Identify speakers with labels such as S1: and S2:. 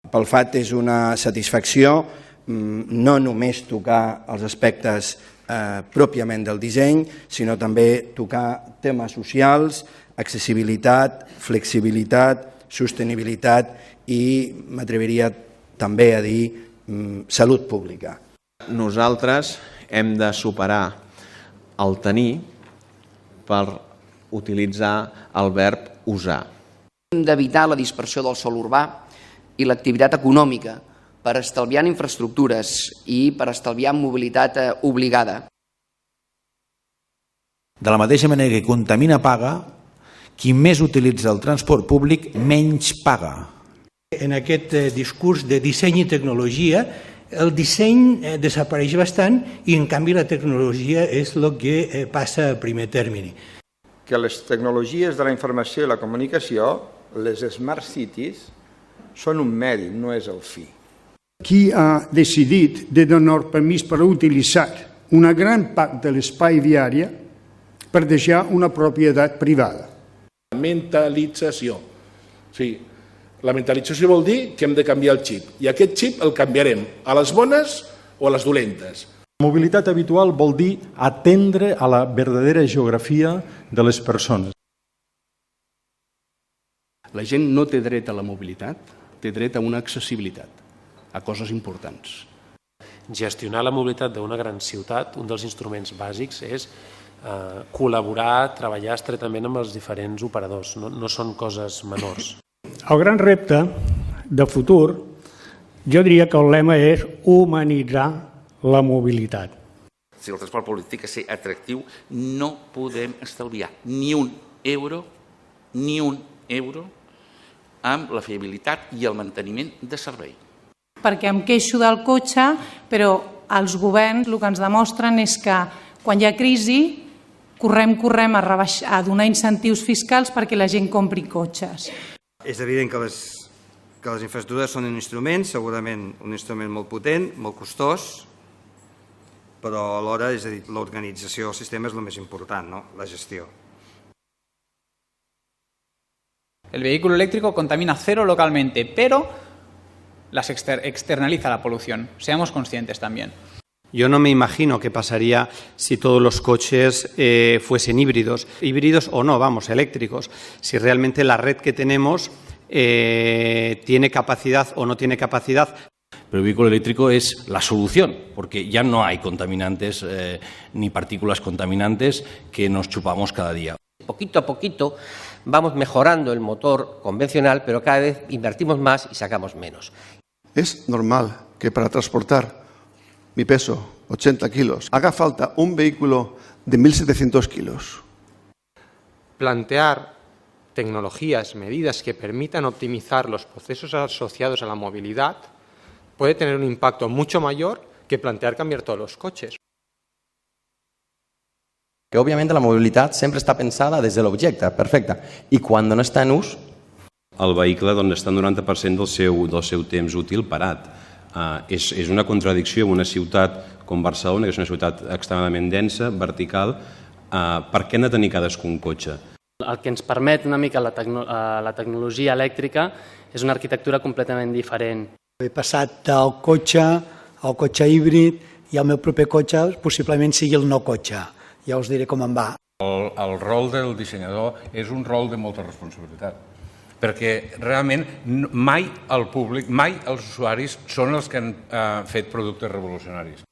S1: Pel FAT és una satisfacció no només tocar els aspectes pròpiament del disseny, sinó també tocar temes socials, accessibilitat, flexibilitat, sostenibilitat i m'atreviria també a dir salut pública.
S2: Nosaltres hem de superar el tenir per utilitzar el verb usar.
S3: Hem d'evitar la dispersió del sòl urbà i l'activitat econòmica per estalviar en infraestructures i per estalviar en mobilitat obligada.
S4: De la mateixa manera que contamina paga, qui més utilitza el transport públic menys paga.
S5: En aquest discurs de disseny i tecnologia, el disseny desapareix bastant i en canvi la tecnologia és el que passa a primer termini.
S6: Que les tecnologies de la informació i la comunicació, les Smart Cities, són un mèrit, no és el fi.
S7: Qui ha decidit de donar permís per utilitzar una gran part de l'espai viari per deixar una propietat privada?
S8: Mentalització. Sí, la mentalització vol dir que hem de canviar el xip i aquest xip el canviarem a les bones o a les dolentes.
S9: Mobilitat habitual vol dir atendre a la verdadera geografia de les persones.
S10: La gent no té dret a la mobilitat, té dret a una accessibilitat, a coses importants.
S11: Gestionar la mobilitat d'una gran ciutat, un dels instruments bàsics és col·laborar, treballar estretament amb els diferents operadors, no són coses menors.
S7: El gran repte de futur, jo diria que el lema és humanitzar la mobilitat.
S12: Si el transport públic té que ser atractiu, no podem estalviar ni un euro amb la fiabilitat i el manteniment de servei.
S13: Perquè em queixo del cotxe, però els governs el que ens demostren és que quan hi ha crisi correm a donar incentius fiscals perquè la gent compri cotxes.
S14: És evident que les infraestructures són un instrument, segurament un instrument molt potent, molt costós, però alhora, és a dir, l'organització del sistema és el més important, no? La gestió.
S15: El vehículo eléctrico contamina cero localmente, pero externaliza la polución. Seamos conscientes también.
S16: Yo no me imagino qué pasaría si todos los coches fuesen híbridos o no, vamos, eléctricos. Si realmente la red que tenemos tiene capacidad o no tiene capacidad.
S17: Pero el vehículo eléctrico es la solución, porque ya no hay contaminantes ni partículas contaminantes que nos chupamos cada día.
S18: Poquito a poquito vamos mejorando el motor convencional, pero cada vez invertimos más y sacamos menos.
S19: Es normal que para transportar mi peso, 80 kilos, haga falta un vehículo de 1.700 kilos.
S20: Plantear tecnologías, medidas que permitan optimizar los procesos asociados a la movilidad puede tener un impacto mucho mayor que plantear cambiar todos los coches.
S2: Que òbviament la mobilitat sempre està pensada des de l'objecte, perfecte, i quan no està en ús...
S3: El vehicle està el 90% del seu temps útil parat. És una contradicció en una ciutat com Barcelona, que és una ciutat extremadament densa, vertical. Per què han de tenir cadascun cotxe?
S5: El que ens permet una mica la tecnologia elèctrica és una arquitectura completament diferent.
S7: He passat del cotxe al cotxe híbrid i el meu proper cotxe possiblement sigui el no cotxe. Ja us diré com em va.
S8: El rol del dissenyador és un rol de molta responsabilitat, perquè realment mai el públic, mai els usuaris són els que han fet productes revolucionaris.